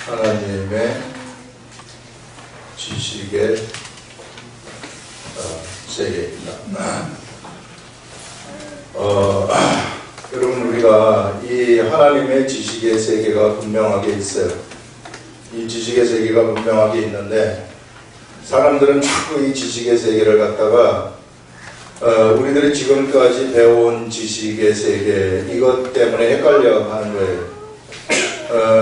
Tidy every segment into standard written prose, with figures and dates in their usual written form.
하나님의 지식의 세계입니다. 여러분, 우리가 이 하나님의 지식의 세계가 분명하게 있어요. 이 지식의 세계가 분명하게 있는데 사람들은 자꾸 이 지식의 세계를 갖다가 우리들이 지금까지 배워온 지식의 세계, 이것 때문에 헷갈려 하는 거예요.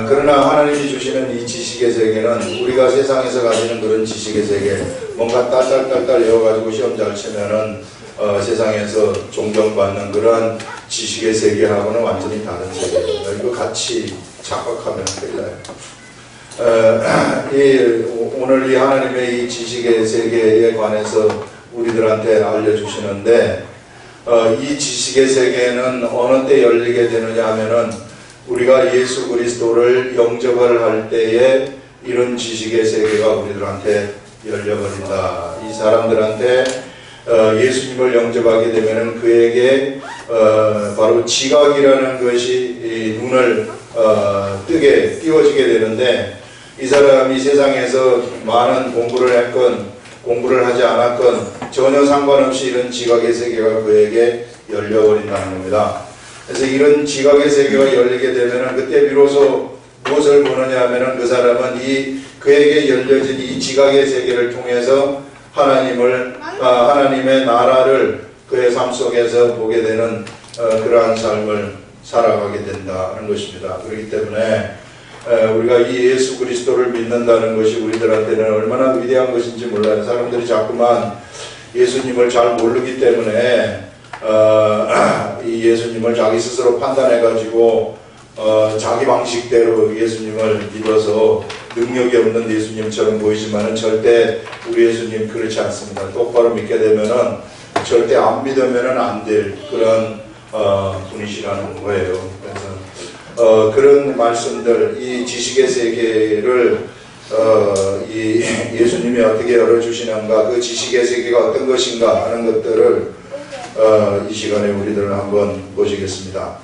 그러나 하나님이 주시는 이 지식의 세계는 우리가 세상에서 가지는 그런 지식의 세계, 뭔가 딸딸딸딸 외워가지고 시험 잘 치면은 세상에서 존경받는 그러한 지식의 세계하고는 완전히 다른 세계예요. 이거 같이 착각하면 큰일 나요. 오늘 이 하나님의 이 지식의 세계에 관해서 우리들한테 알려주시는데, 이 지식의 세계는 어느 때 열리게 되느냐 하면은 우리가 예수 그리스도를 영접을 할 때에 이런 지식의 세계가 우리들한테 열려버린다. 이 사람들한테 예수님을 영접하게 되면은 그에게 바로 지각이라는 것이 눈을 뜨게 띄워지게 되는데, 이 사람이 세상에서 많은 공부를 했건 공부를 하지 않았건 전혀 상관없이 이런 지각의 세계가 그에게 열려버린다는 겁니다. 그래서 이런 지각의 세계가 열리게 되면은 그때 비로소 무엇을 보느냐 하면은 그 사람은 그에게 열려진 이 지각의 세계를 통해서 하나님의 나라를 그의 삶 속에서 보게 되는 그러한 삶을 살아가게 된다는 것입니다. 그렇기 때문에 우리가 이 예수 그리스도를 믿는다는 것이 우리들한테는 얼마나 위대한 것인지 몰라요. 사람들이 자꾸만 예수님을 잘 모르기 때문에 이 예수님을 자기 스스로 판단해가지고 자기 방식대로 예수님을 믿어서 능력이 없는 예수님처럼 보이지만은 절대 우리 예수님 그렇지 않습니다. 똑바로 믿게 되면은 절대 안 믿으면은 안 될 그런 분이시라는 거예요. 그래서 그런 말씀들, 이 지식의 세계를 이 예수님이 어떻게 열어주시는가, 그 지식의 세계가 어떤 것인가 하는 것들을 이 시간에 우리들은 한번 보시겠습니다.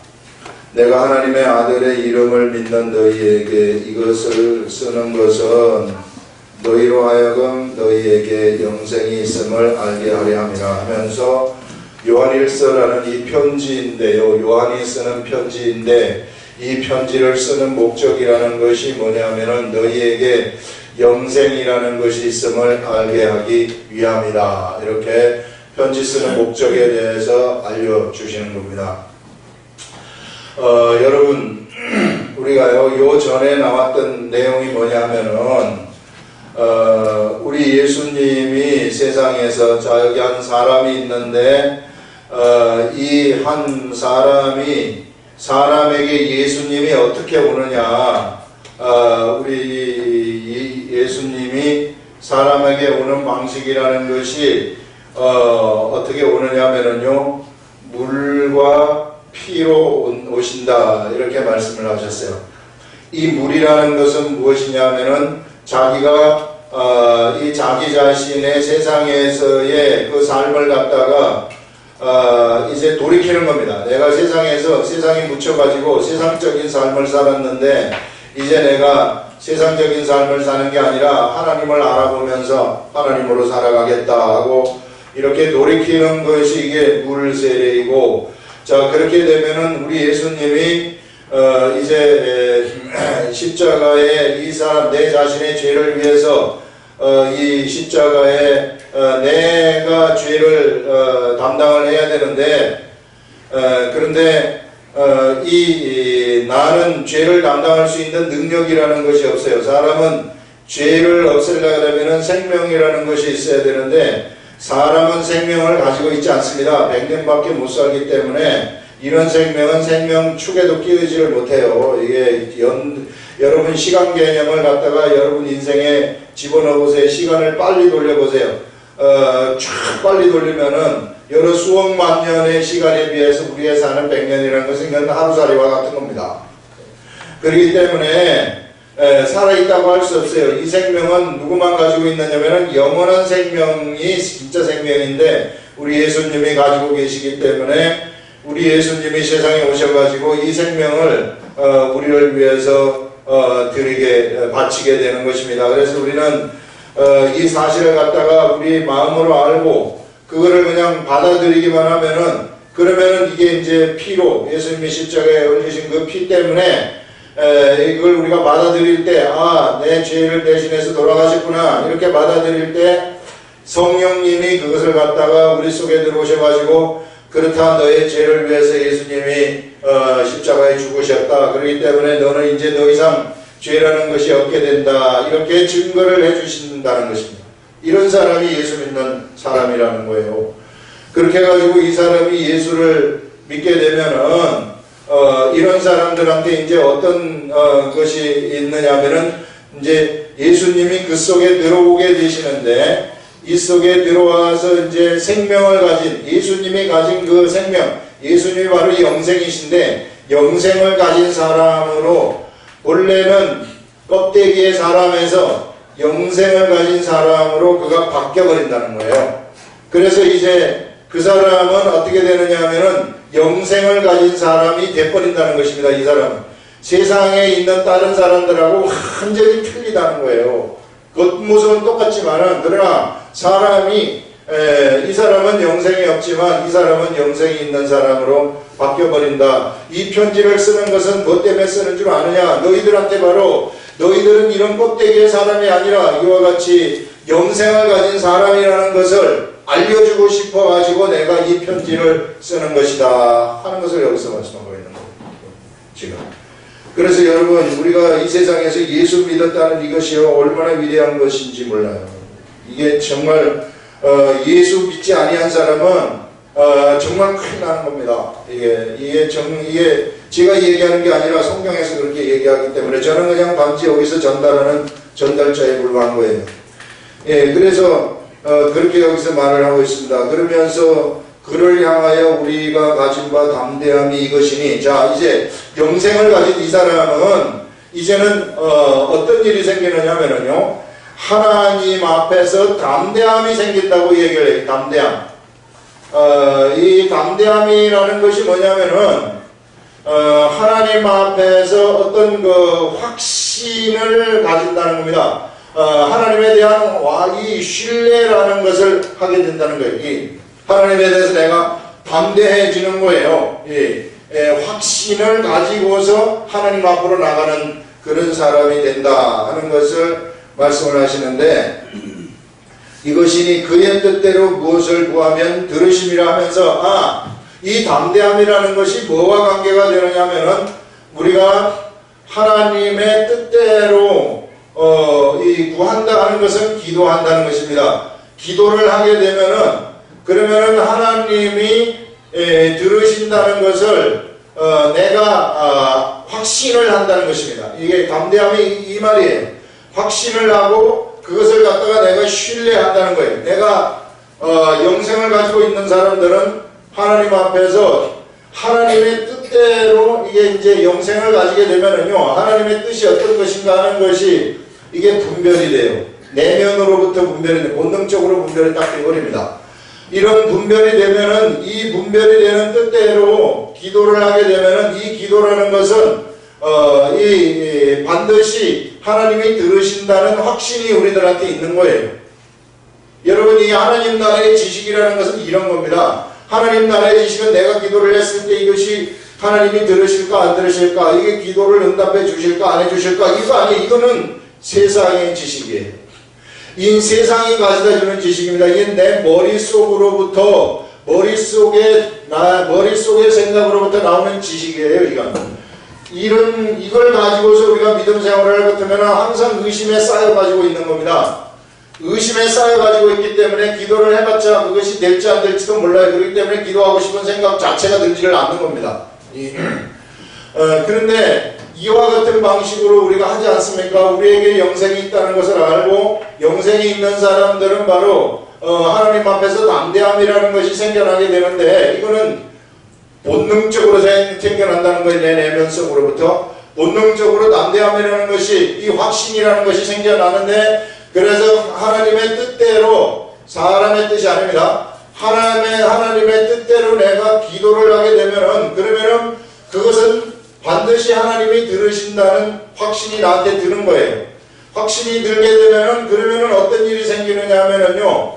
내가 하나님의 아들의 이름을 믿는 너희에게 이것을 쓰는 것은 너희로 하여금 너희에게 영생이 있음을 알게 하려 함이라 하면서 요한일서라는 이 편지인데요. 요한이 쓰는 편지인데 이 편지를 쓰는 목적이라는 것이 뭐냐면은 너희에게 영생이라는 것이 있음을 알게 하기 위함이다. 이렇게 편지 쓰는 목적에 대해서 알려주시는 겁니다. 여러분, 우리가요, 요 전에 나왔던 내용이 뭐냐 하면은, 우리 예수님이 세상에서 여기 한 사람이 있는데, 이 한 사람이 사람에게 예수님이 어떻게 오느냐, 우리 예수님이 사람에게 오는 방식이라는 것이 어떻게 오느냐 하면은요, 물과 피로 오신다, 이렇게 말씀을 하셨어요. 이 물이라는 것은 무엇이냐 하면은 자기가 이 자기 자신의 세상에서의 그 삶을 갖다가 이제 돌이키는 겁니다. 내가 세상에 묻혀가지고 세상적인 삶을 살았는데 이제 내가 세상적인 삶을 사는 게 아니라 하나님을 알아보면서 하나님으로 살아가겠다 하고 이렇게 돌이키는 것이 이게 물 세례이고, 자, 그렇게 되면은 우리 예수님이 이제 십자가에 이 사람 내 자신의 죄를 위해서 이 십자가에 내가 죄를 담당을 해야 되는데, 그런데 나는 죄를 담당할 수 있는 능력이라는 것이 없어요. 사람은 죄를 없애려면 생명이라는 것이 있어야 되는데 사람은 생명을 가지고 있지 않습니다. 100년밖에 못 살기 때문에 이런 생명은 생명축에도 끼우지를 못해요. 이게 여러분 시간 개념을 갖다가 여러분 인생에 집어넣어보세요. 시간을 빨리 돌려보세요. 쫙 빨리 돌리면은 여러 수억만 년의 시간에 비해서 우리가 사는 100년이라는 것은 그건 하루살이와 같은 겁니다. 그렇기 때문에 살아있다고 할 수 없어요. 이 생명은 누구만 가지고 있느냐면은 영원한 생명이 진짜 생명인데 우리 예수님이 가지고 계시기 때문에 우리 예수님이 세상에 오셔가지고 이 생명을 우리를 위해서 바치게 되는 것입니다. 그래서 우리는 이 사실을 갖다가 우리 마음으로 알고 그거를 그냥 받아들이기만 하면은, 그러면은 이게 이제 피로, 예수님이 십자가에 흘리신 그 피 때문에 이걸 우리가 받아들일 때, 내 죄를 대신해서 돌아가셨구나, 이렇게 받아들일 때 성령님이 그것을 갖다가 우리 속에 들어오셔가지고, 그렇다, 너의 죄를 위해서 예수님이 십자가에 죽으셨다, 그렇기 때문에 너는 이제 더 이상 죄라는 것이 없게 된다, 이렇게 증거를 해주신다는 것입니다. 이런 사람이 예수 믿는 사람이라는 거예요. 그렇게 해가지고 이 사람이 예수를 믿게 되면은 이런 사람들한테 이제 어떤 것이 있느냐면은, 이제 예수님이 그 속에 들어오게 되시는데, 이 속에 들어와서 이제 생명을 가진, 예수님이 가진 그 생명, 예수님이 바로 영생이신데, 영생을 가진 사람으로, 원래는 껍데기의 사람에서 영생을 가진 사람으로 그가 바뀌어버린다는 거예요. 그래서 이제 그 사람은 어떻게 되느냐 하면은 영생을 가진 사람이 돼버린다는 것입니다. 이 사람은 세상에 있는 다른 사람들하고 완전히 틀리다는 거예요. 겉모습은 똑같지만은, 그러나 사람이 이 사람은 영생이 없지만 이 사람은 영생이 있는 사람으로 바뀌어버린다. 이 편지를 쓰는 것은 뭐 때문에 쓰는 줄 아느냐? 너희들한테 바로, 너희들은 이런 껍데기의 사람이 아니라 이와 같이 영생을 가진 사람이라는 것을 알려주고 싶어가지고 내가 이 편지를 쓰는 것이다 하는 것을 여기서 말씀하고 있는 거예요. 지금. 그래서 여러분, 우리가 이 세상에서 예수 믿었다는 이것이 얼마나 위대한 것인지 몰라요. 이게 정말 예수 믿지 아니한 사람은 정말 큰일 나는 겁니다. 이게 제가 얘기하는 게 아니라 성경에서 그렇게 얘기하기 때문에 저는 그냥 단지 여기서 전달하는 전달자에 불과한 거예요. 그래서 그렇게 여기서 말을 하고 있습니다. 그러면서 그를 향하여 우리가 가진 바 담대함이 이것이니, 자, 이제 영생을 가진 이 사람은 이제는 어떤 일이 생기느냐면요, 하나님 앞에서 담대함이 생긴다고 얘기를 해요. 담대함. 이 담대함이라는 것이 뭐냐면은 하나님 앞에서 어떤 그 확신을 가진다는 겁니다. 하나님에 대한 이 신뢰라는 것을 하게 된다는 거예요. 이 하나님에 대해서 내가 담대해지는 거예요. 확신을 가지고서 하나님 앞으로 나가는 그런 사람이 된다 하는 것을 말씀을 하시는데, 이것이니 그의 뜻대로 무엇을 구하면 들으심이라 하면서, 이 담대함이라는 것이 뭐와 관계가 되느냐면은, 우리가 하나님의 뜻대로 이 구한다 하는 것은 기도한다는 것입니다. 기도를 하게 되면은, 그러면은 하나님이 들으신다는 것을 내가 확신을 한다는 것입니다. 이게 담대함이 이 말이에요. 확신을 하고 그것을 갖다가 내가 신뢰한다는 거예요. 내가 영생을 가지고 있는 사람들은 하나님 앞에서 하나님의 뜻대로 이게 이제 영생을 가지게 되면은요, 하나님의 뜻이 어떤 것인가 하는 것이 이게 분별이 돼요. 내면으로부터 분별이 돼요. 본능적으로 분별이 딱 되어버립니다. 이런 분별이 되면은, 이 분별이 되는 뜻대로 기도를 하게 되면은, 이 기도라는 것은 반드시 하나님이 들으신다는 확신이 우리들한테 있는 거예요. 여러분, 이 하나님 나라의 지식이라는 것은 이런 겁니다. 하나님 나라의 지식은 내가 기도를 했을 때 이것이 하나님이 들으실까 안 들으실까, 이게 기도를 응답해 주실까 안 해주실까, 이거 아니에요. 이거는 세상의 지식이에요. 이 세상이 가져다주는 지식입니다. 이게 내 머릿속으로부터, 머릿속의 생각으로부터 나오는 지식이에요. 이걸 가지고서 우리가 믿음 생활을 할 것 같으면 항상 의심에 쌓여가지고 있는 겁니다. 의심에 쌓여가지고 있기 때문에 기도를 해봤자 그것이 될지 안 될지도 몰라요. 그렇기 때문에 기도하고 싶은 생각 자체가 들지를 않는 겁니다. 그런데 이와 같은 방식으로 우리가 하지 않습니까? 우리에게 영생이 있다는 것을 알고, 영생이 있는 사람들은 바로 하나님 앞에서 담대함이라는 것이 생겨나게 되는데, 이거는 본능적으로 생겨난다는 거예요. 내 내면 속으로부터 본능적으로 담대함이라는 것이, 이 확신이라는 것이 생겨나는데, 그래서 하나님의 뜻대로, 사람의 뜻이 아닙니다. 하나님의 뜻대로 내가 기도를 하게 되면은, 그러면은 그것은 반드시 하나님이 들으신다는 확신이 나한테 드는 거예요. 확신이 들게 되면은 그러면은 어떤 일이 생기느냐 하면은요,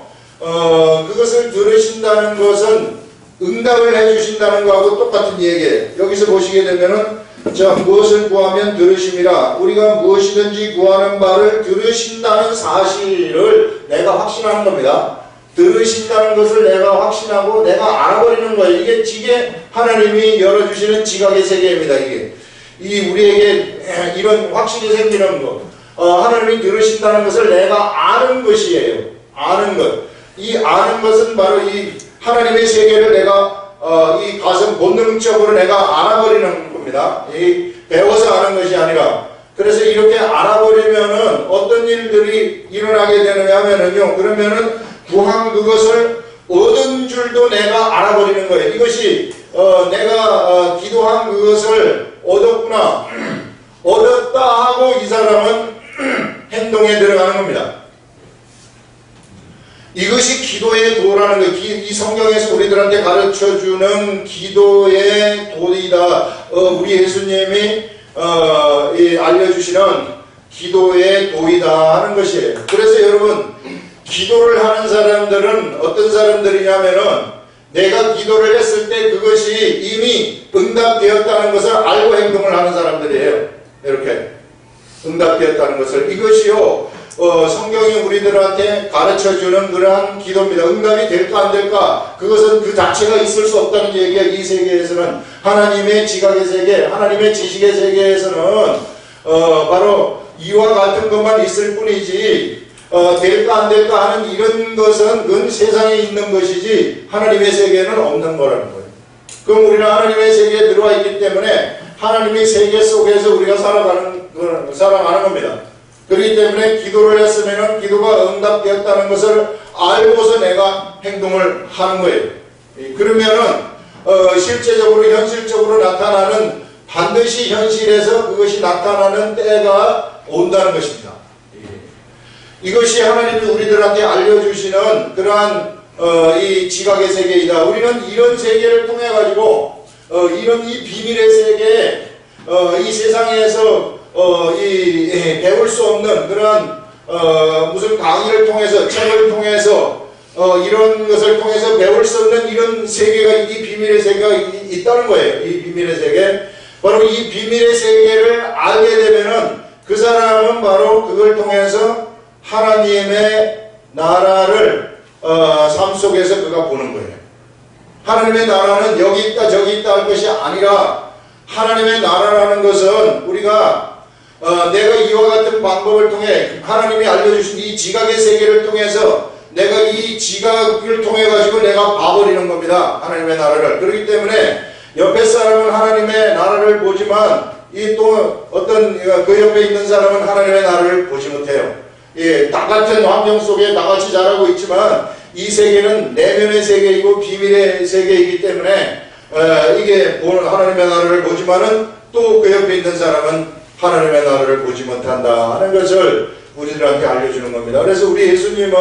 그것을 들으신다는 것은 응답을 해주신다는 거하고 똑같은 얘기예요. 여기서 보시게 되면은 자, 무엇을 구하면 들으심이라. 우리가 무엇이든지 구하는 바를 들으신다는 사실을 내가 확신하는 겁니다. 들으신다는 것을 내가 확신하고 내가 알아버리는 거예요. 이게 하나님이 열어주시는 지각의 세계입니다. 이 우리에게 이런 확신이 생기는 것. 하나님이 들으신다는 것을 내가 아는 것이에요. 아는 것. 이 아는 것은 바로 이 하나님의 세계를 내가 이 가슴 본능적으로 내가 알아버리는 겁니다. 이 배워서 아는 것이 아니라. 그래서 이렇게 알아버리면은 어떤 일들이 일어나게 되느냐 하면은요, 그러면은 구한 그것을 얻은 줄도 내가 알아버리는 거예요. 이것이 내가 기도한 그것을 얻었구나, 얻었다 하고 이 사람은 행동에 들어가는 겁니다. 이것이 기도의 도라는 거예요. 이 성경에서 우리들한테 가르쳐주는 기도의 도이다. 우리 예수님이 알려주시는 기도의 도이다 하는 것이에요. 그래서 여러분, 기도를 하는 사람들은 어떤 사람들이냐면은 내가 기도를 했을 때 그것이 이미 응답되었다는 것을 알고 행동을 하는 사람들이에요. 이렇게 응답되었다는 것을. 이것이요, 성경이 우리들한테 가르쳐주는 그러한 기도입니다. 응답이 될까 안 될까, 그것은 그 자체가 있을 수 없다는 얘기야. 이 세계에서는, 하나님의 지각의 세계, 하나님의 지식의 세계에서는 바로 이와 같은 것만 있을 뿐이지 될까 안 될까 하는 이런 것은 그건 세상에 있는 것이지 하나님의 세계에는 없는 거라는 거예요. 그럼 우리는 하나님의 세계에 들어와 있기 때문에 하나님의 세계 속에서 우리가 살아가는 겁니다. 그렇기 때문에 기도를 했으면 기도가 응답되었다는 것을 알고서 내가 행동을 하는 거예요. 그러면은 실제적으로 현실적으로 나타나는, 반드시 현실에서 그것이 나타나는 때가 온다는 것입니다. 이것이 하나님이 우리들한테 알려주시는 그러한 이 지각의 세계이다. 우리는 이런 세계를 통해 가지고 이런 이 비밀의 세계, 이 세상에서 배울 수 없는 그러한 무슨 강의를 통해서, 책을 통해서 이런 것을 통해서 배울 수 없는 이런 세계가, 이 비밀의 세계가 있다는 거예요. 이 비밀의 세계. 바로 이 비밀의 세계를 알게 되면은 그 사람은 바로 그걸 통해서 하나님의 나라를 삶 속에서 그가 보는 거예요. 하나님의 나라는 여기 있다 저기 있다 할 것이 아니라, 하나님의 나라라는 것은 우리가 내가 이와 같은 방법을 통해 하나님이 알려주신 이 지각의 세계를 통해서 내가 이 지각을 통해 가지고 내가 봐버리는 겁니다. 하나님의 나라를. 그렇기 때문에 옆에 사람은 하나님의 나라를 보지만 이 또 어떤 그 옆에 있는 사람은 하나님의 나라를 보지 못해요. 똑같은 환경 속에 나같이 자라고 있지만 이 세계는 내면의 세계이고 비밀의 세계이기 때문에 이게 하나님의 나라를 보지만은 또 그 옆에 있는 사람은 하나님의 나라를 보지 못한다 하는 것을 우리들한테 알려주는 겁니다. 그래서 우리 예수님은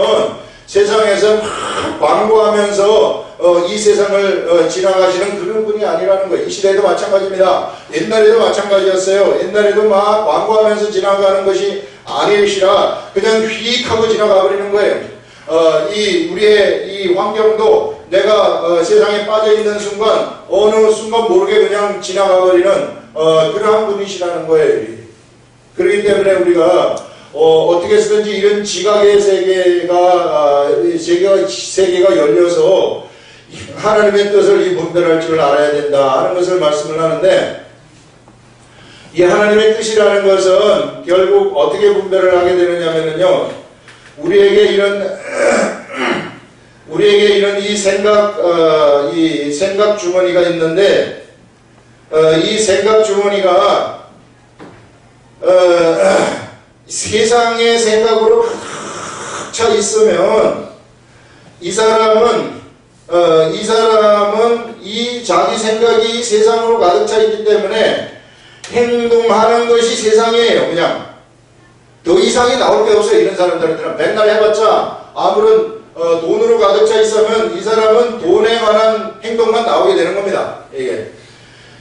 세상에서 막 광고하면서 이 세상을 지나가시는 그런 분이 아니라는 거예요. 이 시대에도 마찬가지입니다. 옛날에도 마찬가지였어요. 옛날에도 막 광고하면서 지나가는 것이 아니시라 그냥 휙 하고 지나가 버리는 거예요. 우리의 이 환경도 내가 세상에 빠져 있는 순간 어느 순간 모르게 그냥 지나가 버리는 그러한 분이시라는 거예요. 그렇기 때문에 우리가 어떻게 해서든지 이런 지각의 세계가 열려서 하나님의 뜻을 이 분별할 줄 알아야 된다 하는 것을 말씀을 하는데, 이 하나님의 뜻이라는 것은 결국 어떻게 분별을 하게 되느냐면요, 우리에게 이런 이 생각 주머니가 있는데, 이 생각 주머니가 세상의 생각으로 차 있으면 이 사람은 이 자기 생각이 세상으로 가득 차 있기 때문에 행동하는 것이 세상이에요. 그냥 더 이상이 나올 게 없어요. 이런 사람들한테는 맨날 해봤자 아무런 돈으로 가득 차 있으면 이 사람은 돈에 관한 행동만 나오게 되는 겁니다. 이게.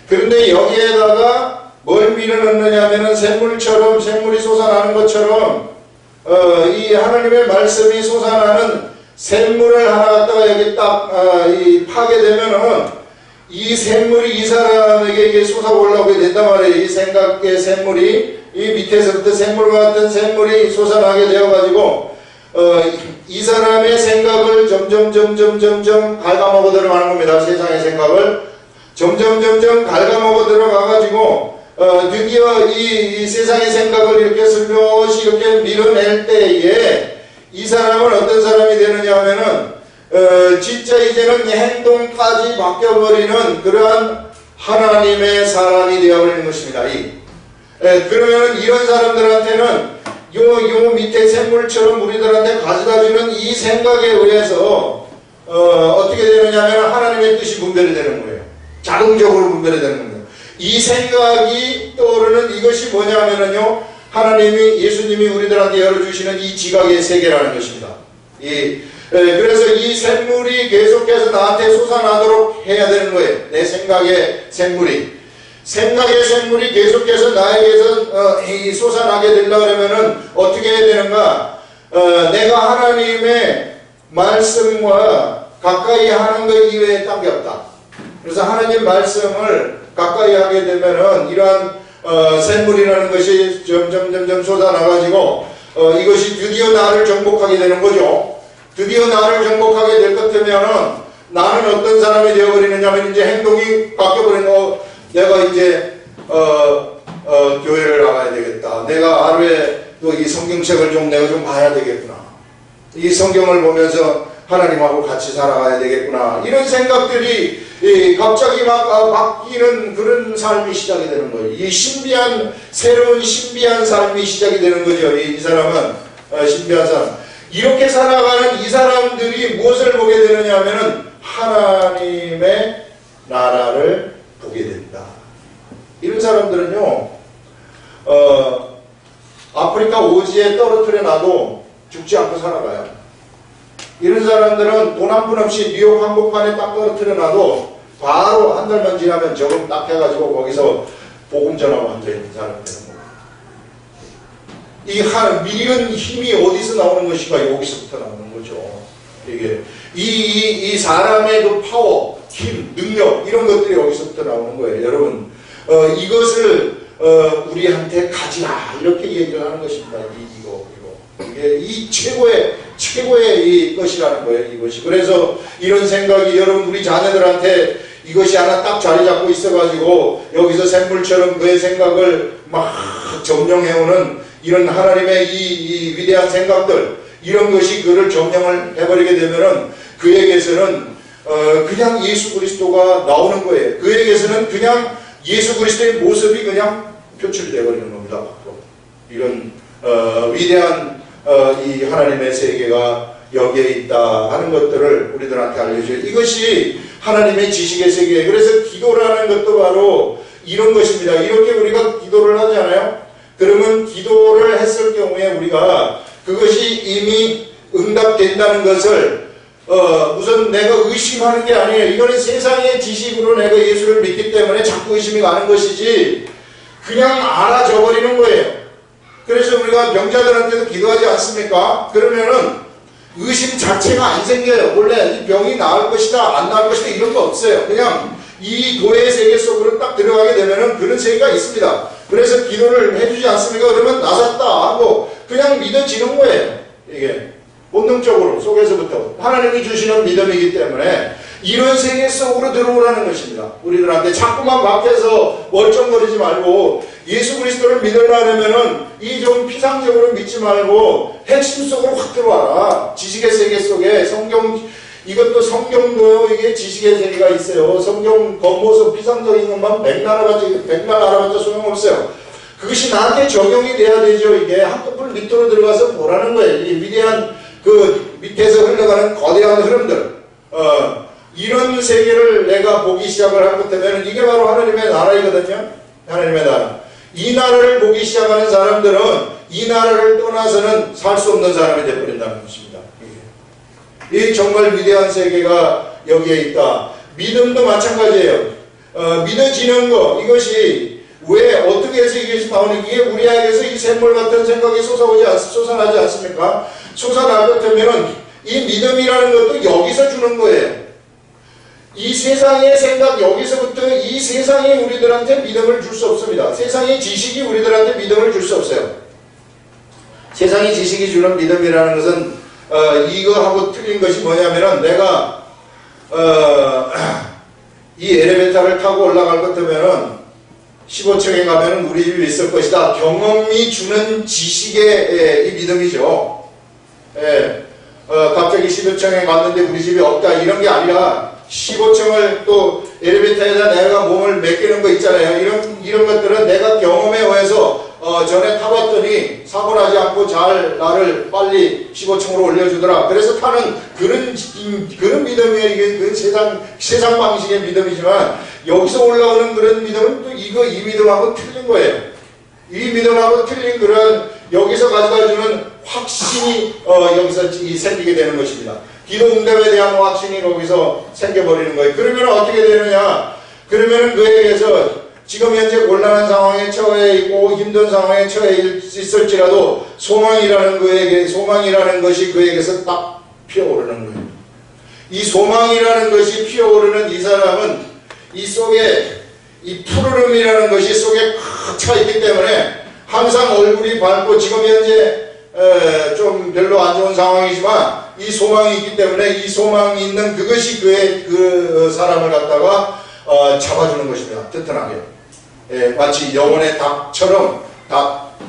그런데 여기에다가 뭘 밀어넣느냐 하면은 샘물이 솟아나는 것처럼 이 하나님의 말씀이 솟아나는 샘물을 하나 갖다가 여기 딱 파게 되면은 이 샘물이 이 사람에게 이게 솟아올라오게 된단 말이에요. 이 생각의 샘물이 이 밑에서부터 샘물과 같은 샘물이 솟아나게 되어가지고 이 사람의 생각을 점점 갉아먹어 들어가는 겁니다. 세상의 생각을 점점 갉아먹어 들어가가지고 드디어 이 세상의 생각을 이렇게 슬며시 이렇게 밀어낼 때에 이 사람은 어떤 사람이 되느냐 하면은 진짜 이제는 행동까지 바뀌어버리는 그러한 하나님의 사람이 되어버리는 것입니다. 그러면 이런 사람들한테는 요 밑에 샘물처럼 우리들한테 가져다주는 이 생각에 의해서 어떻게 되느냐 하면 하나님의 뜻이 분별이 되는 거예요. 자동적으로 분별이 되는 겁니다. 이 생각이 떠오르는 이것이 뭐냐 하면은요, 예수님이 우리들한테 열어주시는 이 지각의 세계라는 것입니다. 그래서 이 샘물이 계속해서 나한테 솟아나도록 해야 되는 거예요. 내 생각의 샘물이 계속해서 나에게서 솟아나게 되려고 하면은 어떻게 해야 되는가? 내가 하나님의 말씀과 가까이 하는 것 이외에 딴 게 없다. 그래서 하나님 말씀을 가까이 하게 되면은 이러한 샘물이라는 것이 점점 솟아나가지고 이것이 드디어 나를 정복하게 되는 거죠. 드디어 나를 정복하게 될 것 같으면은 나는 어떤 사람이 되어버리느냐 하면 이제 행동이 바뀌어버리는 내가 이제 교회를 나가야 되겠다. 내가 하루에 또 이 성경책을 내가 좀 봐야 되겠구나. 이 성경을 보면서 하나님하고 같이 살아가야 되겠구나. 이런 생각들이 갑자기 막 바뀌는 그런 삶이 시작이 되는 거예요. 새로운 신비한 삶이 시작이 되는 거죠. 이 사람은 신비한 삶. 이렇게 살아가는 이 사람들이 무엇을 보게 되느냐 하면은 하나님의 나라를 보게 된다. 이런 사람들은요, 아프리카 오지에 떨어뜨려 놔도 죽지 않고 살아가요. 이런 사람들은 돈 한 푼 없이 뉴욕 한복판에 딱 떨어뜨려 놔도 바로 한 달만 지나면 적응 딱 해가지고 거기서 복음 전하고 앉아있는 사람이 되는 거예요. 이런 힘이 어디서 나오는 것인가? 여기서부터 나오는 거죠. 이 사람의 그 파워, 힘, 능력, 이런 것들이 여기서부터 나오는 거예요. 여러분, 이것을, 우리한테 가지라. 이렇게 얘기를 하는 것입니다. 이게 이 최고의 이 것이라는 거예요. 이것이. 그래서 이런 생각이 여러분, 우리 자녀들한테 이것이 하나 딱 자리 잡고 있어가지고 여기서 샘물처럼 그의 생각을 막 점령해오는 이런 하나님의 이 위대한 생각들, 이런 것이 그를 점령을 해버리게 되면은 그에게서는 그냥 예수 그리스도가 나오는 거예요. 그에게서는 그냥 예수 그리스도의 모습이 그냥 표출이 되어버리는 겁니다. 이런 위대한 이 하나님의 세계가 여기에 있다 하는 것들을 우리들한테 알려줘요. 이것이 하나님의 지식의 세계예요. 그래서 기도라는 것도 바로 이런 것입니다. 이렇게 우리가 기도를 하잖아요. 그러면 기도를 했을 경우에 우리가 그것이 이미 응답된다는 것을 우선 내가 의심하는 게 아니에요. 이거는 세상의 지식으로 내가 예수를 믿기 때문에 자꾸 의심이 가는 것이지 그냥 알아져 버리는 거예요. 그래서 우리가 병자들한테도 기도하지 않습니까? 그러면은 의심 자체가 안 생겨요. 원래 이 병이 나을 것이다, 안 나을 것이다 이런 거 없어요. 그냥 이 도의 세계 속으로 딱 들어가게 되면은 그런 세계가 있습니다. 그래서 기도를 해주지 않습니까? 그러면 나섰다 하고 그냥 믿어지는 거예요. 이게 본능적으로 속에서부터 하나님이 주시는 믿음이기 때문에 이런 세계 속으로 들어오라는 것입니다. 우리들한테 자꾸만 밖에서 멀쩡거리지 말고 예수 그리스도를 믿으려면은 이 좀 피상적으로 믿지 말고 핵심 속으로 확 들어와라. 지식의 세계 속에 이것도 성경도 이게 지식의 세계가 있어요. 성경 겉모습 피상적인 것만 백날 알아봤자 소용없어요. 그것이 나한테 적용이 돼야 되죠. 이게 한꺼풀 밑으로 들어가서 보라는 거예요. 이 위대한 그 밑에서 흘러가는 거대한 흐름들. 이런 세계를 내가 보기 시작을 할 것 때문에 이게 바로 하나님의 나라이거든요. 하나님의 나라. 이 나라를 보기 시작하는 사람들은 이 나라를 떠나서는 살 수 없는 사람이 되어버린다는 것입니다. 이 정말 위대한 세계가 여기에 있다. 믿음도 마찬가지예요. 믿어지는 것, 이것이 왜 어떻게 해서 이것이 나오는 게 우리에게서 이 샘물 같은 생각이 솟아나지 않습니까? 솟아날 것 같으면은 이 믿음이라는 것도 여기서 주는 거예요. 이 세상의 생각 여기서부터 이 세상이 우리들한테 믿음을 줄 수 없습니다. 세상의 지식이 우리들한테 믿음을 줄 수 없어요. 세상의 지식이 주는 믿음이라는 것은 이거하고 틀린 것이 뭐냐면은 내가 이 엘리베이터를 타고 올라갈 것 같으면은 15층에 가면은 우리 집이 있을 것이다. 경험이 주는 지식의 이 믿음이죠. 갑자기 15층에 갔는데 우리 집이 없다 이런 게 아니라 15층을 또 엘리베이터에다 내가 몸을 맡기는 거 있잖아요. 이런 것들은 내가 경험에 의해서 전에 타봤더니 사고 나지 않고 잘 나를 빨리 15층으로 올려주더라. 그래서 타는 그런 믿음이에요. 이게 그 세상 방식의 믿음이지만 여기서 올라오는 그런 믿음은 또 이 믿음하고 틀린 거예요. 이 믿음하고 틀린 그런 여기서 가져다주는 확신이 여기서 생기게 되는 것입니다. 기도 응답에 대한 확신이 거기서 생겨버리는 거예요. 그러면 어떻게 되느냐? 그러면 그에게서 지금 현재 곤란한 상황에 처해 있고 힘든 상황에 처해 있을지라도 소망이라는 것이 그에게서 딱 피어오르는 거예요. 이 소망이라는 것이 피어오르는 이 사람은 이 속에 이 푸르름이라는 것이 속에 꽉 차 있기 때문에 항상 얼굴이 밝고 지금 현재 좀 별로 안 좋은 상황이지만 이 소망이 있기 때문에 이 소망이 있는 그것이 그 사람을 갖다가 잡아주는 것입니다. 튼튼하게. 마치 영혼의 닭처럼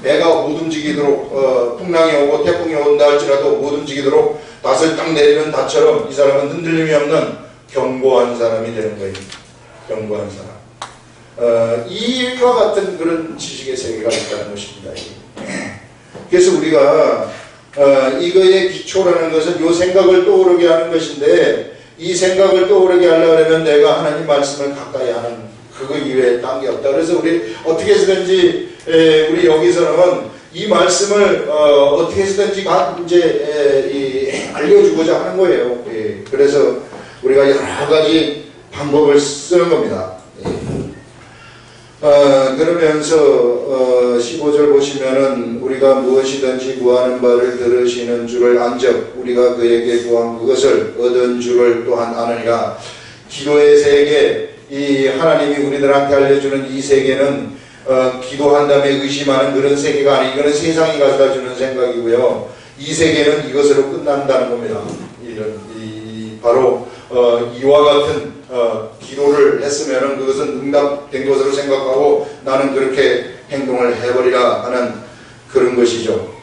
배가 못 움직이도록 풍랑이 오고 태풍이 온다 할지라도 못 움직이도록 닷을 딱 내리는 닭처럼 이 사람은 흔들림이 없는 견고한 사람이 되는 거예요. 견고한 사람. 이와 같은 그런 지식의 세계가 있다는 것입니다. 그래서 우리가 이거의 기초라는 것은 이 생각을 떠오르게 하는 것인데 이 생각을 떠오르게 하려면 내가 하나님 말씀을 가까이 하는 그거 이외에 딴 게 없다. 그래서 우리 어떻게 해서든지 우리 여기서는 이 말씀을 어떻게 해서든지 이제 알려주고자 하는 거예요. 그래서 우리가 여러 가지 방법을 쓰는 겁니다. 그러면서 15절 보시면은 우리가 무엇이든지 구하는 바를 들으시는 줄을 안적 우리가 그에게 구한 그것을 얻은 줄을 또한 아느니라. 기도의 세계, 이 하나님이 우리들한테 알려주는 이 세계는 기도한 다음에 의심하는 그런 세계가 아니, 이거는 세상이 가져다주는 생각이고요. 이 세계는 이것으로 끝난다는 겁니다. 바로 이와 같은 기도를 했으면 그것은 응답된 것으로 생각하고 나는 그렇게 행동을 해버리라 하는 그런 것이죠.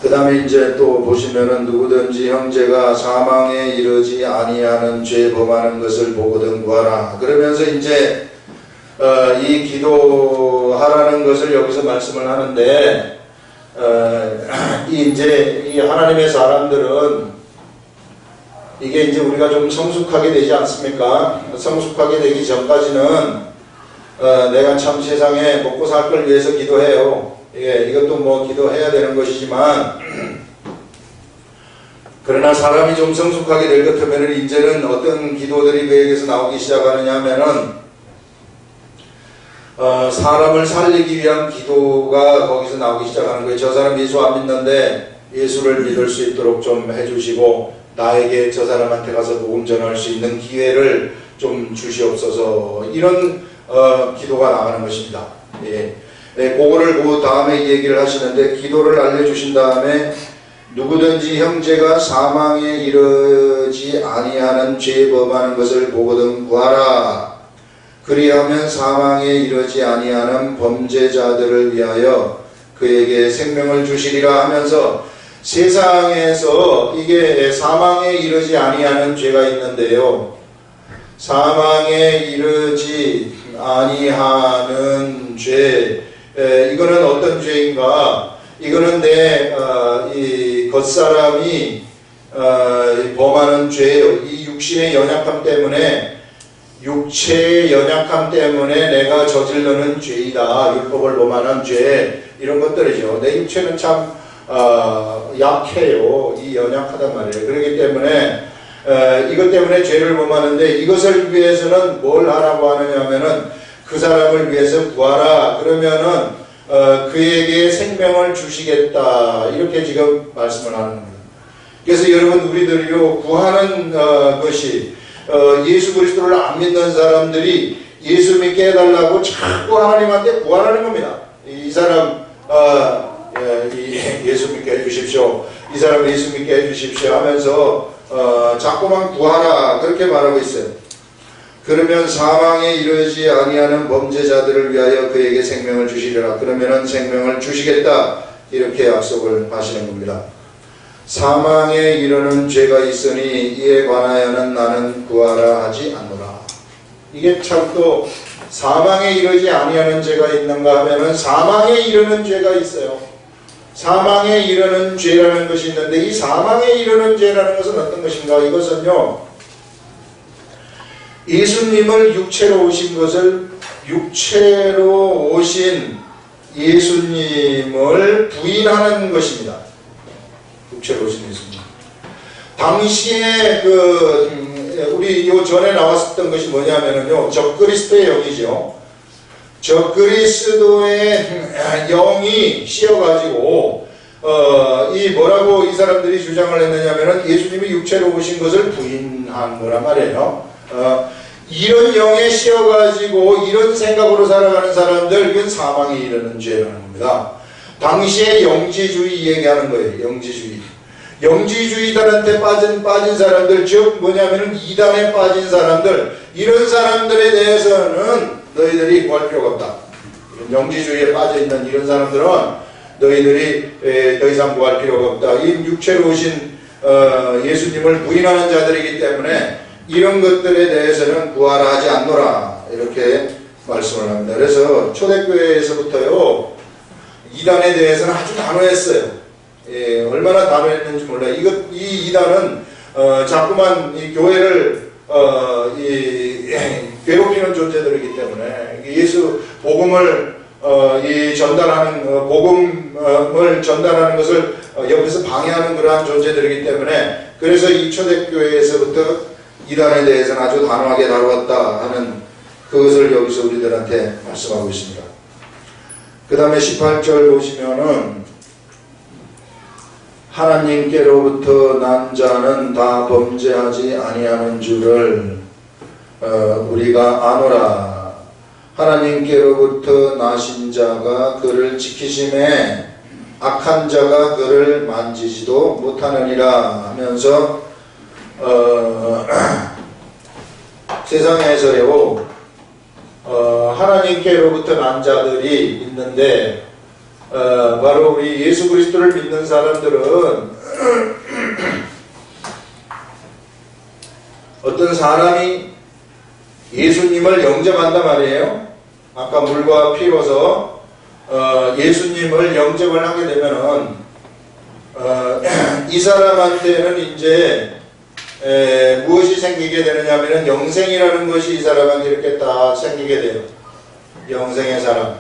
그 다음에 이제 또 보시면은 누구든지 형제가 사망에 이르지 아니하는 죄 범하는 것을 보거든 구하라. 그러면서 이제 이 기도하라는 것을 여기서 말씀을 하는데 이제 이 하나님의 사람들은 이게 이제 우리가 좀 성숙하게 되지 않습니까? 성숙하게 되기 전까지는 내가 참 세상에 먹고 살 걸 위해서 기도해요. 이것도 뭐 기도해야 되는 것이지만 그러나 사람이 좀 성숙하게 될 것 같으면 이제는 어떤 기도들이 그에게서 나오기 시작하느냐 하면은 사람을 살리기 위한 기도가 거기서 나오기 시작하는 거예요. 저 사람 예수 안 믿는데 예수를 믿을 수 있도록 좀 해주시고 나에게 저 사람한테 가서 복음 전할 수 있는 기회를 좀 주시옵소서. 이런 기도가 나가는 것입니다. 그거를 그 다음에 얘기를 하시는데 기도를 알려주신 다음에 누구든지 형제가 사망에 이르지 아니하는 죄 범하는 것을 보거든 구하라. 그리하면 사망에 이르지 아니하는 범죄자들을 위하여 그에게 생명을 주시리라 하면서 세상에서 이게 사망에 이르지 아니하는 죄가 있는데요. 사망에 이르지 아니하는 죄, 이거는 어떤 죄인가? 이거는 이 겉사람이 범하는 죄예요. 이 육신의 연약함 때문에, 육체의 연약함 때문에 내가 저지르는 죄이다. 율법을 범하는 죄, 이런 것들이죠. 내 육체는 참 약해요. 이 연약하단 말이에요. 그렇기 때문에 이것 때문에 죄를 범하는데 이것을 위해서는 뭘 하라고 하느냐 하면은 그 사람을 위해서 구하라. 그러면은 그에게 생명을 주시겠다. 이렇게 지금 말씀을 하는 겁니다. 그래서 여러분 우리들이요 구하는 것이 예수 그리스도를 안 믿는 사람들이 예수 믿게 해달라고 자꾸 하나님한테 구하라는 겁니다. 이 사람 예수 믿게 해주십시오. 이 사람 예수 믿게 해주십시오 하면서 자꾸만 구하라 그렇게 말하고 있어요. 그러면 사망에 이르지 아니하는 범죄자들을 위하여 그에게 생명을 주시리라. 그러면은 생명을 주시겠다 이렇게 약속을 하시는 겁니다. 사망에 이르는 죄가 있으니 이에 관하여는 나는 구하라 하지 않노라. 이게 참 또 사망에 이르지 아니하는 죄가 있는가 하면은 사망에 이르는 죄가 있어요. 사망에 이르는 죄라는 것이 있는데 이 사망에 이르는 죄라는 것은 어떤 것인가? 이것은요 예수님을 육체로 오신 것을 육체로 오신 예수님을 부인하는 것입니다. 육체로 오신 예수님. 당시에 우리 요 전에 나왔었던 것이 뭐냐면요 적그리스도의 영이죠. 적그리스도의 영이 씌어가지고 이 뭐라고 이 사람들이 주장을 했느냐면은 예수님이 육체로 오신 것을 부인한 거란 말이에요. 이런 영에 씌어가지고 이런 생각으로 살아가는 사람들, 이건 사망에 이르는 죄라는 겁니다. 당시에 영지주의 얘기하는 거예요. 영지주의. 영지주의들한테 빠진 사람들, 즉 뭐냐면은 이단에 빠진 사람들, 이런 사람들에 대해서는 너희들이 구할 필요가 없다. 영지주의에 빠져있는 이런 사람들은 너희들이 더 이상 구할 필요가 없다. 이 육체로 오신 예수님을 부인하는 자들이기 때문에 이런 것들에 대해서는 구하라 하지 않노라 이렇게 말씀을 합니다. 그래서 초대교회에서부터요 이단에 대해서는 아주 단호했어요. 얼마나 단호했는지 몰라요. 이 이단은 자꾸만 이 교회를 괴롭히는 존재들이기 때문에 예수 복음을 전달하는 복음을 전달하는 것을 옆에서 방해하는 그러한 존재들이기 때문에 그래서 이 초대교회에서부터 이단에 대해서는 아주 단호하게 다루었다 하는 그것을 여기서 우리들한테 말씀하고 있습니다. 그 다음에 18절 보시면은 하나님께로부터 난 자는 다 범죄하지 아니하는 줄을 우리가 아노라. 하나님께로부터 나신 자가 그를 지키심에 악한 자가 그를 만지지도 못하느니라 하면서 세상에서요 하나님께로부터 난 자들이 있는데 바로 우리 예수 그리스도를 믿는 사람들은 어떤 사람이 예수님을 영접한단 말이에요. 아까 물과 피로서 예수님을 영접을 하게 되면은 이 사람한테는 이제 무엇이 생기게 되느냐면은 영생이라는 것이 이 사람한테 이렇게 딱 생기게 돼요. 영생의 사람.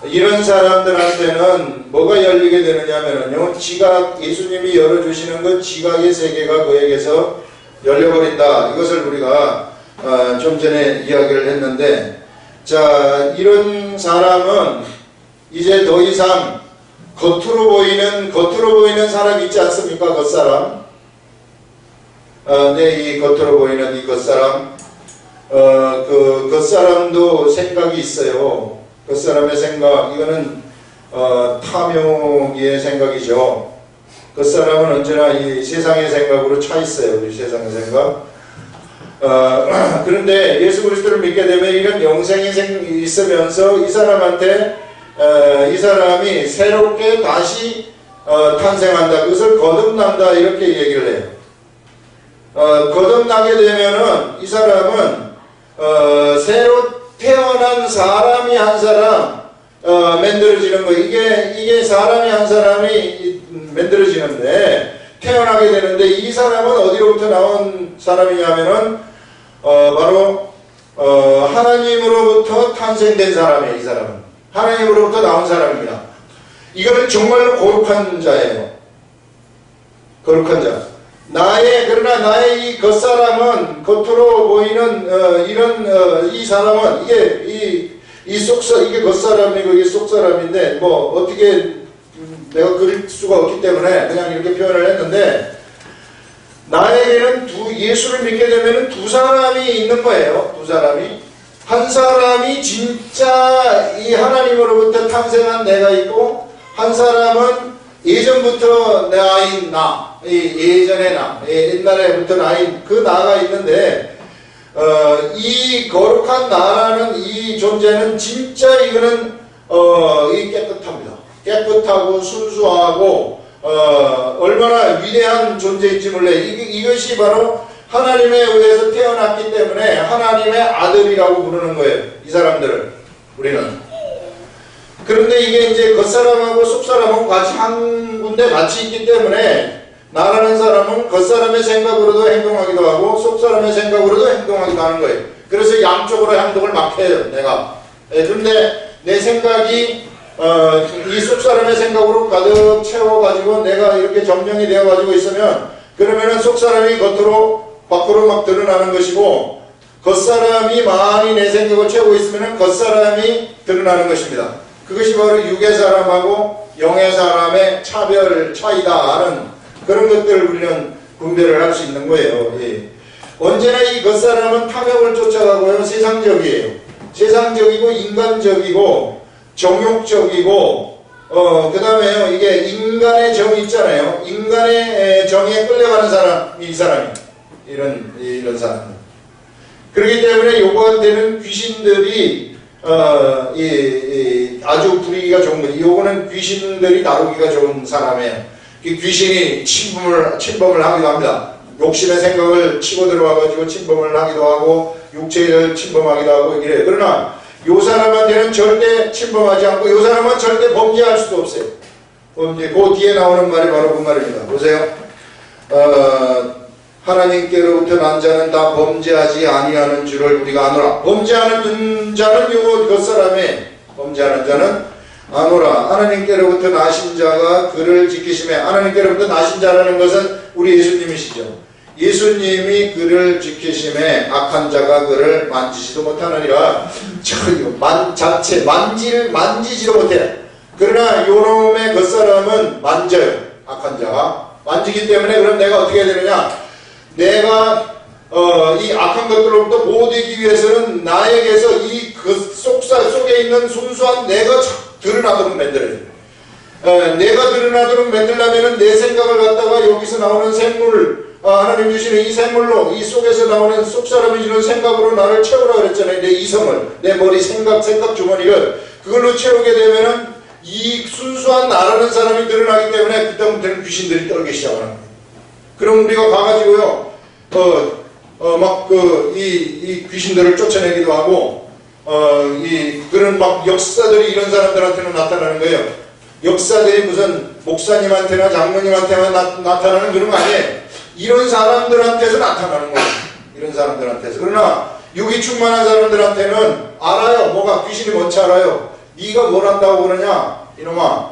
이런 사람들한테는 뭐가 열리게 되느냐면요 지각, 예수님이 열어주시는 것 지각의 세계가 그에게서 열려버린다. 이것을 우리가 좀 전에 이야기를 했는데, 자 이런 사람은 이제 더 이상 겉으로 보이는 사람 있지 않습니까? 겉사람. 이 겉으로 보이는 이 겉사람, 그 겉사람도 생각이 있어요. 겉사람의 생각, 이거는 탐욕의 생각이죠. 겉사람은 언제나 이 세상의 생각으로 차 있어요. 우리 세상의 생각. 그런데 예수 그리스도를 믿게 되면 이런 영생이 있으면서 이 사람한테 이 사람이 새롭게 다시 탄생한다. 그것을 거듭난다. 이렇게 얘기를 해요. 거듭나게 되면은 이 사람은 새로 태어난 사람이 한 사람 만들어지는 거. 이게 사람이 한 사람이 만들어지는데 태어나게 되는데 이 사람은 어디로부터 나온 사람이냐면은 바로 하나님으로부터 탄생된 사람이에요. 이 사람은 하나님으로부터 나온 사람입니다. 이거는 정말로 거룩한 자예요. 거룩한 자. 그러나 나의 이 겉사람은 겉으로 보이는 이 사람은 이게 이 이게 겉사람이고 이게 속사람인데, 뭐, 어떻게 내가 그릴 수가 없기 때문에 그냥 이렇게 표현을 했는데, 나에게는 예수를 믿게 되면 두 사람이 있는 거예요. 두 사람이. 한 사람이 진짜 이 하나님으로부터 탄생한 내가 있고, 한 사람은 예전부터 나인 나, 예전의 나, 옛날에부터 나인 그 나가 있는데, 이 거룩한 나라는 이 존재는 진짜 이거는 이 깨끗합니다. 깨끗하고 순수하고 얼마나 위대한 존재인지 몰래 이것이 바로 하나님에 의해서 태어났기 때문에 하나님의 아들이라고 부르는 거예요. 이 사람들을 우리는. 그런데 이게 이제 겉사람하고 속사람하고 같이 한 군데 같이 있기 때문에 나라는 사람은 겉사람의 생각으로도 행동하기도 하고 속사람의 생각으로도 행동하기도 하는 거예요. 그래서 양쪽으로 행동을 막 해요, 내가. 그런데 내 생각이 이 속사람의 생각으로 가득 채워가지고 내가 이렇게 점령이 되어가지고 있으면 그러면은 속사람이 밖으로 막 드러나는 것이고 겉사람이 많이 내 생각을 채우고 있으면은 겉사람이 드러나는 것입니다. 그것이 바로 육의 사람하고 영의 사람의 차이다 하는 그런 것들을 우리는 분별을 할 수 있는 거예요. 예. 언제나 이 겉사람은 탐욕을 쫓아가고요. 세상적이에요. 세상적이고 인간적이고 정욕적이고 그 다음에요. 이게 인간의 정이 있잖아요. 인간의 정에 끌려가는 사람이 이 사람이 이런 사람들. 그렇기 때문에 요거한테는 귀신들이 아주 부리기가 좋은 거지. 요거는 귀신들이 다루기가 좋은 사람이에요. 귀신이 침범을 하기도 합니다. 욕심의 생각을 치고 들어와가지고 침범을 하기도 하고 육체를 침범하기도 하고 이래요. 그러나 요 사람한테는 절대 침범하지 않고 요 사람은 절대 범죄할 수도 없어요. 범죄. 그 뒤에 나오는 말이 바로 그 말입니다. 보세요. 하나님께로부터 난 자는 다 범죄하지 아니하는 줄을 우리가 아노라. 범죄하는 자는 요 겉사람에 범죄하는 자는 아노라. 하나님께로부터 나신 자가 그를 지키심에. 하나님께로부터 나신 자라는 것은 우리 예수님이시죠. 예수님이 그를 지키심에 악한 자가 그를 만지지도 못하느니라. 만지지도 못해. 그러나 요놈의 겉사람은 만져요. 악한 자가 만지기 때문에 그럼 내가 어떻게 해야 되느냐. 내가 이 악한 것들로부터 보호되기 위해서는 나에게서 이 속에 있는 순수한 내가 드러나도록 만들어요. 내가 드러나도록 만들려면 내 생각을 갖다가 여기서 나오는 생물, 하나님 주시는 이 생물로, 이 속에서 나오는 속사람이 주는 생각으로 나를 채우라 그랬잖아요. 내 이성을, 내 머리 생각 주머니를 그걸로 채우게 되면은 이 순수한 나라는 사람이 드러나기 때문에 그때부터는 귀신들이 떨기 시작하는 거예요. 그럼 우리가 가가지고요, 이 귀신들을 쫓아내기도 하고, 그런 막 역사들이 이런 사람들한테는 나타나는 거예요. 역사들이 무슨 목사님한테나 장로님한테만 나타나는 그런 거 아니에요. 이런 사람들한테서 나타나는 거예요. 이런 사람들한테서. 그러나 육이 충만한 사람들한테는 알아요. 뭐가 귀신이 뭔지 알아요. 네가 뭘 한다고 그러냐 이놈아.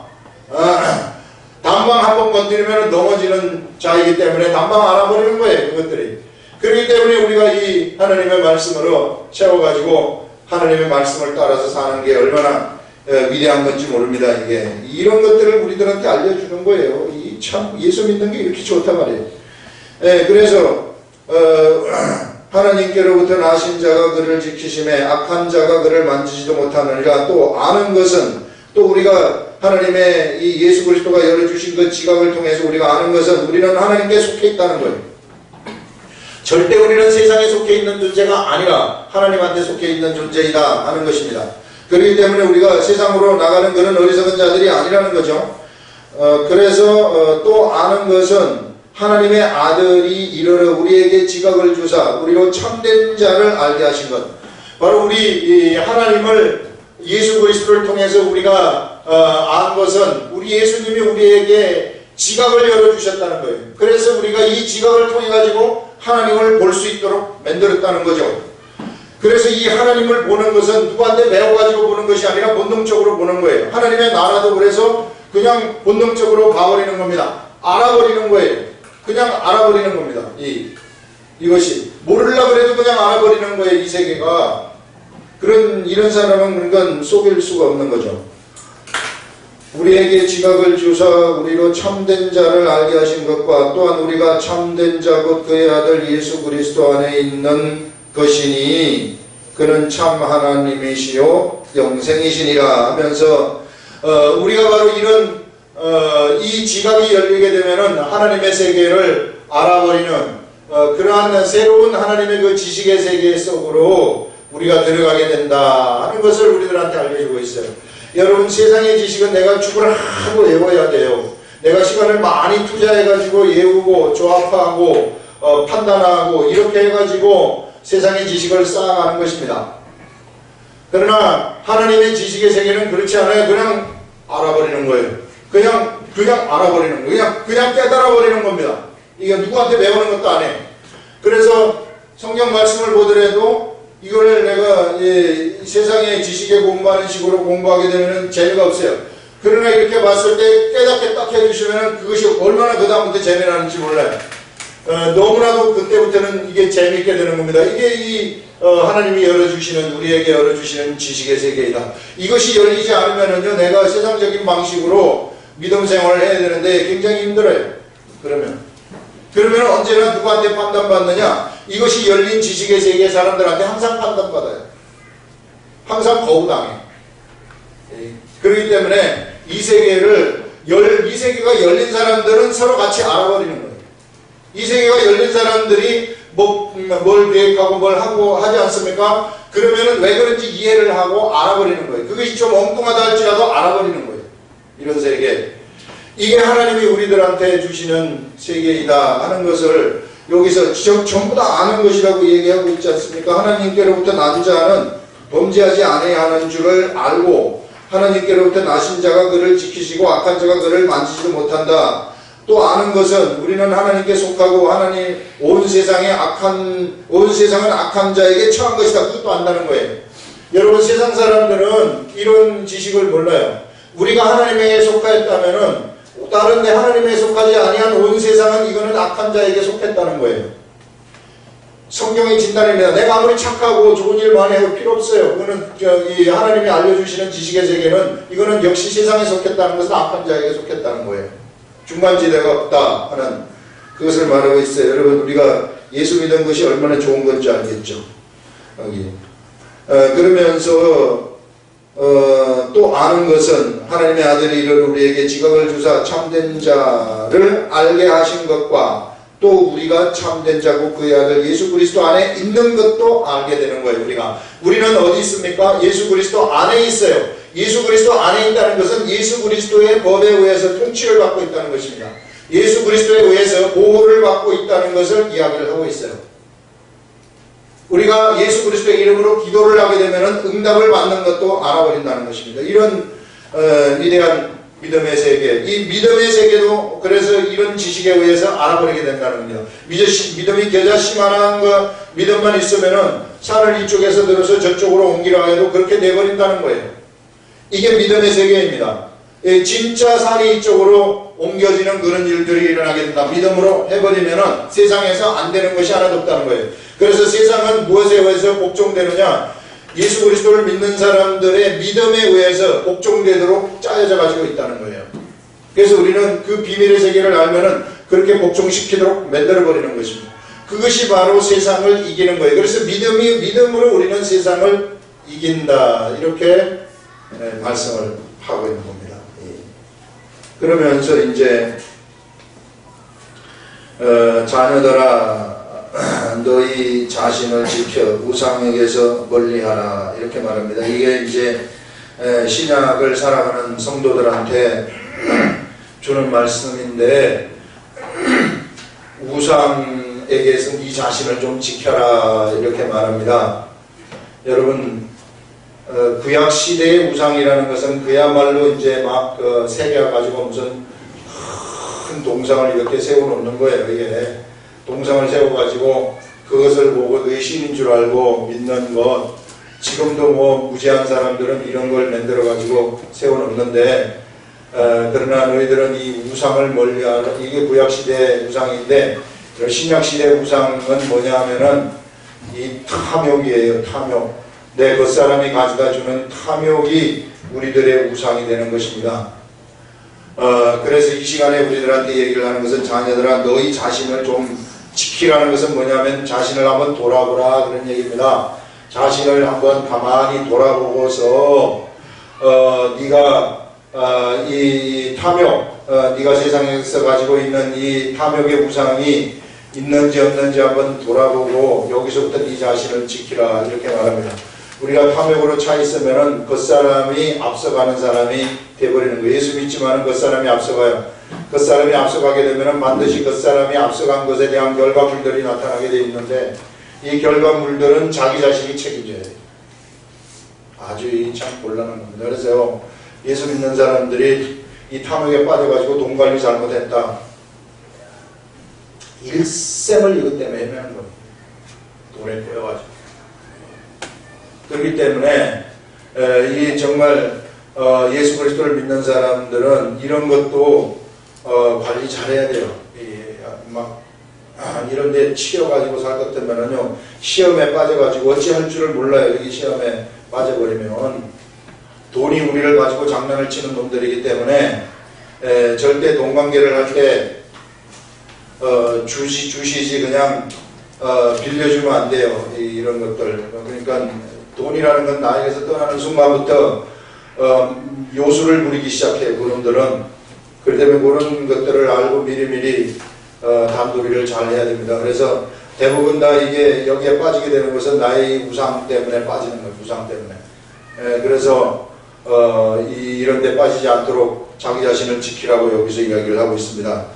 단방 한 번 건드리면 넘어지는 자이기 때문에 단방 알아버리는 거예요. 그것들이. 그렇기 때문에 우리가 이 하나님의 말씀으로 채워가지고 하나님의 말씀을 따라서 사는 게 얼마나 위대한 건지 모릅니다. 이게 이런 것들을 우리들한테 알려주는 거예요. 참 예수 믿는 게 이렇게 좋단 말이에요. 그래서 하나님께로부터 나신 자가 그를 지키심에 악한 자가 그를 만지지도 못하느니라. 또 아는 것은 또 우리가 하나님의 이 예수 그리스도가 열어주신 그 지각을 통해서 우리가 아는 것은 우리는 하나님께 속해 있다는 거예요. 절대 우리는 세상에 속해 있는 존재가 아니라 하나님한테 속해 있는 존재이다 하는 것입니다. 그렇기 때문에 우리가 세상으로 나가는 그런 어리석은 자들이 아니라는 거죠. 그래서 또 아는 것은 하나님의 아들이 이르러 우리에게 지각을 주사 우리로 참된 자를 알게 하신 것. 바로 우리 하나님을 예수 그리스도를 통해서 우리가 안 것은 우리 예수님이 우리에게 지각을 열어주셨다는 거예요. 그래서 우리가 이 지각을 통해 가지고 하나님을 볼 수 있도록 만들었다는 거죠. 그래서 이 하나님을 보는 것은 누구한테 배워가지고 보는 것이 아니라 본능적으로 보는 거예요. 하나님의 나라도 그래서 그냥 본능적으로 봐버리는 겁니다. 알아버리는 거예요. 그냥 알아버리는 겁니다. 이것이 모르려고 해도 그냥 알아버리는 거예요. 이 세계가. 이런 사람은 그러니까 속일 수가 없는 거죠. 우리에게 지각을 주사 우리로 참된 자를 알게 하신 것과 또한 우리가 참된 자 곧 그의 아들 예수 그리스도 안에 있는 것이니 그는 참 하나님이시요 영생이시니라 하면서 우리가 바로 이런 이 지각이 열리게 되면은 하나님의 세계를 알아버리는 그러한 새로운 하나님의 그 지식의 세계 속으로 우리가 들어가게 된다 하는 것을 우리들한테 알려주고 있어요. 여러분, 세상의 지식은 내가 죽으라 하고 외워야 돼요. 내가 시간을 많이 투자해가지고 외우고 조합하고 판단하고 이렇게 해가지고 세상의 지식을 쌓아가는 것입니다. 그러나 하나님의 지식의 세계는 그렇지 않아요. 그냥 알아버리는 거예요. 그냥 알아버리는 거예요. 그냥 깨달아버리는 겁니다. 이게 누구한테 배우는 것도 안 해. 그래서 성경 말씀을 보더라도 이거를 내가 세상의 지식에 공부하는 식으로 공부하게 되면 재미가 없어요. 그러나 이렇게 봤을 때 깨닫게 딱 해주시면 그것이 얼마나 그 다음부터 재미나는지 몰라요. 너무나도 그때부터는 이게 재미있게 되는 겁니다. 이게 하나님이 열어주시는, 우리에게 열어주시는 지식의 세계이다. 이것이 열리지 않으면은요, 내가 세상적인 방식으로 믿음 생활을 해야 되는데 굉장히 힘들어요. 그러면 언제나 누구한테 판단받느냐? 이것이 열린 지식의 세계 사람들한테 항상 판단받아요. 항상 거부당해. 그렇기 때문에 이 세계가 열린 사람들은 서로 같이 알아버리는 거예요. 이 세계가 열린 사람들이 뭘 계획하고 뭘 하고 하지 않습니까? 그러면은 왜 그런지 이해를 하고 알아버리는 거예요. 그것이 좀 엉뚱하다 할지라도 알아버리는 거예요. 이런 세계. 이게 하나님이 우리들한테 주시는 세계이다 하는 것을 여기서 전부 다 아는 것이라고 얘기하고 있지 않습니까? 하나님께로부터 난 자는 범죄하지 않아야 하는 줄을 알고 하나님께로부터 나신 자가 그를 지키시고 악한 자가 그를 만지지도 못한다. 또 아는 것은 우리는 하나님께 속하고 온 세상은 악한 자에게 처한 것이다. 그것도 안다는 거예요. 여러분, 세상 사람들은 이런 지식을 몰라요. 우리가 하나님에게 속하였다면은 다른 데 하나님에 속하지 아니한 온 세상은 이거는 악한 자에게 속했다는 거예요. 성경의 진단입니다. 내가 아무리 착하고 좋은 일 많이 해도 필요 없어요. 그거는 하나님이 알려주시는 지식의 세계는 이거는 역시 세상에 속했다는 것은 악한 자에게 속했다는 거예요. 중간지대가 없다 하는 그것을 말하고 있어요. 여러분, 우리가 예수 믿은 것이 얼마나 좋은 건지 알겠죠. 그러면서 또 아는 것은 하나님의 아들이 이를 우리에게 지각을 주사 참된 자를 알게 하신 것과 또 우리가 참된 자고 그의 아들 예수 그리스도 안에 있는 것도 알게 되는 거예요. 우리는 어디 있습니까? 예수 그리스도 안에 있어요. 예수 그리스도 안에 있다는 것은 예수 그리스도의 법에 의해서 통치를 받고 있다는 것입니다. 예수 그리스도에 의해서 보호를 받고 있다는 것을 이야기를 하고 있어요. 우리가 예수 그리스도의 이름으로 기도를 하게 되면 응답을 받는 것도 알아버린다는 것입니다. 이런 위대한 믿음의 세계, 이 믿음의 세계도 그래서 이런 지식에 의해서 알아버리게 된다는 겁니다. 믿음이 겨자씨만한 거 믿음만 있으면은 산을 이쪽에서 들어서 저쪽으로 옮기라 해도 그렇게 내버린다는 거예요. 이게 믿음의 세계입니다. 진짜 산이 이쪽으로 옮겨지는 그런 일들이 일어나게 된다. 믿음으로 해버리면은 세상에서 안 되는 것이 하나도 없다는 거예요. 그래서 세상은 무엇에 의해서 복종되느냐? 예수 그리스도를 믿는 사람들의 믿음에 의해서 복종되도록 짜여져 가지고 있다는 거예요. 그래서 우리는 그 비밀의 세계를 알면은 그렇게 복종시키도록 만들어버리는 것입니다. 그것이 바로 세상을 이기는 거예요. 그래서 믿음으로 우리는 세상을 이긴다. 이렇게 말씀을 하고 있는 겁니다. 그러면서 이제 자녀들아 너희 자신을 지켜 우상에게서 멀리하라 이렇게 말합니다. 이게 이제 신약을 살아가는 성도들한테 주는 말씀인데 우상에게서 네 자신을 좀 지켜라 이렇게 말합니다. 여러분 구약 시대의 우상이라는 것은 그야말로 이제 막 새겨가지고 무슨 큰 동상을 이렇게 세워놓는 거예요. 이게 동상을 세워가지고 그것을 보고 그게 신인 줄 알고 믿는 것. 지금도 뭐 무지한 사람들은 이런 걸 만들어가지고 세워놓는데 그러나 너희들은 이 우상을 멀리하라. 이게 구약시대 우상인데 신약시대 우상은 뭐냐 하면은 이 탐욕이에요. 탐욕. 내 겉사람이 가져다 주는 탐욕이 우리들의 우상이 되는 것입니다. 그래서 이 시간에 우리들한테 얘기를 하는 것은, 자녀들아 너희 자신을 좀 지키라는 것은 뭐냐면 자신을 한번 돌아보라 그런 얘기입니다. 자신을 한번 가만히 돌아보고서 네가 이 탐욕, 네가 세상에서 가지고 있는 이 탐욕의 우상이 있는지 없는지 한번 돌아보고 여기서부터 네 자신을 지키라 이렇게 말합니다. 우리가 탐욕으로 차 있으면은 겉사람이 앞서가는 사람이 되어버리는 거예요. 예수 믿지만은 겉사람이 앞서가요. 겉사람이 앞서가게 되면은 반드시 겉사람이 앞서간 것에 대한 결과물들이 나타나게 되어 있는데, 이 결과물들은 자기 자신이 책임져야 돼요. 아주 참 곤란한 겁니다. 그래서 예수 믿는 사람들이 이 탐욕에 빠져가지고 돈 관리 잘못했다, 일생을 이것 때문에 헤매는 겁니다. 돈에 빼어가지고. 그렇기 때문에 이 정말 예수 그리스도를 믿는 사람들은 이런 것도 관리 잘해야 돼요. 막 이런 데 치여가지고 살 것 같으면은요, 시험에 빠져가지고 어찌할 줄을 몰라요. 여기 시험에 빠져버리면 돈이 우리를 가지고 장난을 치는 놈들이기 때문에 절대 돈 관계를 할 때 주시지 그냥 빌려주면 안 돼요. 이런 것들. 그러니까 돈이라는 건 나에게서 떠나는 순간부터 요술을 부리기 시작해요. 그놈들은. 그렇기 때문에 그런 것들을 알고 미리미리 단도리를 잘 해야 됩니다. 그래서 대부분 다 이게 여기에 빠지게 되는 것은 나의 우상 때문에 빠지는 거예요. 우상 때문에. 그래서 이런 데 빠지지 않도록 자기 자신을 지키라고 여기서 이야기를 하고 있습니다.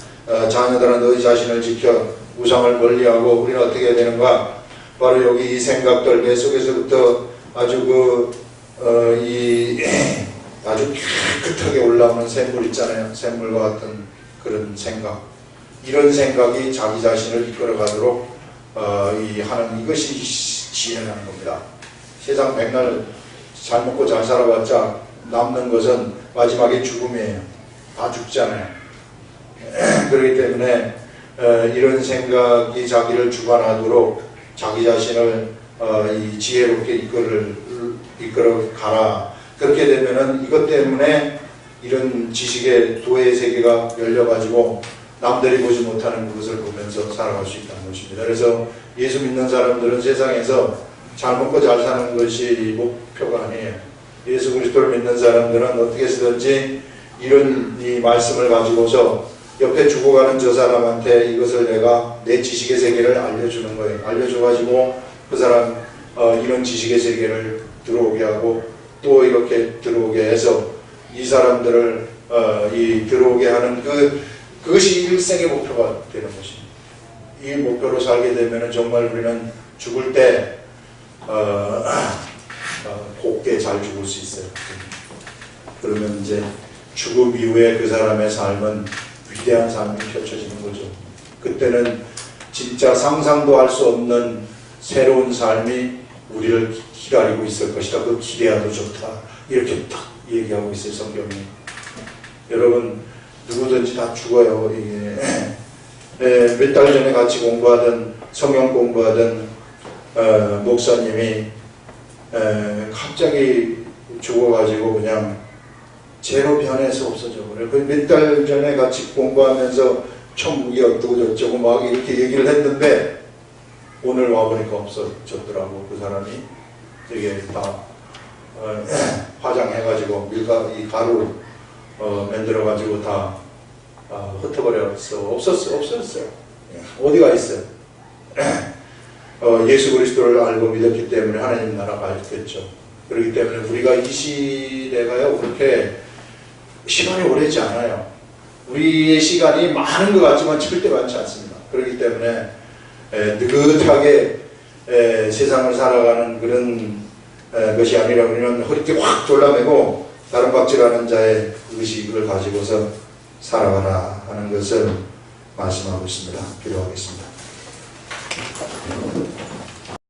자녀들아 너희 자신을 지켜 우상을 멀리하고. 우리는 어떻게 해야 되는가? 바로 여기 이 생각들, 내 속에서부터 아주 아주 깨끗하게 올라오는 샘물 있잖아요. 샘물과 같은 그런 생각. 이런 생각이 자기 자신을 이끌어 가도록 하는, 이것이 지혜라는 겁니다. 세상 백날 잘 먹고 잘 살아봤자 남는 것은 마지막에 죽음이에요. 다 죽잖아요. 그렇기 때문에 이런 생각이 자기를 주관하도록 자기 자신을 이 지혜롭게 이끌어 가라. 그렇게 되면은 이것 때문에 이런 지식의 도의 세계가 열려가지고 남들이 보지 못하는 그것을 보면서 살아갈 수 있다는 것입니다. 그래서 예수 믿는 사람들은 세상에서 잘 먹고 잘 사는 것이 목표가 아니에요. 예수 그리스도를 믿는 사람들은 어떻게 해서든지 이런 이 말씀을 가지고서 옆에 죽어가는 저 사람한테 이것을 내가 내 지식의 세계를 알려주는 거예요. 알려줘가지고 그 사람 이런 지식의 세계를 들어오게 하고 또 이렇게 들어오게 해서 이 사람들을 이 들어오게 하는 그것이 일생의 목표가 되는 것입니다. 이 목표로 살게 되면 정말 우리는 죽을 때 곱게 잘 죽을 수 있어요. 그러면 이제 죽음 이후에 그 사람의 삶은 위대한 삶이 펼쳐지는 거죠. 그때는 진짜 상상도 할 수 없는 새로운 삶이 우리를 기다리고 있을 것이다. 그 기대야도 좋다. 이렇게 딱 얘기하고 있어요, 성경이. 여러분, 누구든지 다 죽어요. 몇 달 전에 같이 공부하던, 성경 공부하던 목사님이 갑자기 죽어가지고 그냥 제로 변해서 없어져 버려요. 몇 달 전에 같이 공부하면서 천국이 어떻고 저쩌고 막 이렇게 얘기를 했는데 오늘 와보니까 없어졌더라고. 그 사람이 되게 다 화장해가지고 이 가루 만들어가지고 다 흩어버렸어. 없었어요. 어디가 있어요? 예수 그리스도를 알고 믿었기 때문에 하나님 나라가 알겠죠. 그렇기 때문에 우리가 이 시대가요 그렇게 시간이 오래지 않아요. 우리의 시간이 많은 것 같지만 절대 많지 않습니다. 그렇기 때문에 느긋하게 세상을 살아가는 그런 것이 아니라 우리는 허리띠 확 졸라매고 다른 박질하는 자의 의식을 가지고서 살아가라 하는 것을 말씀하고 있습니다. 기도하겠습니다.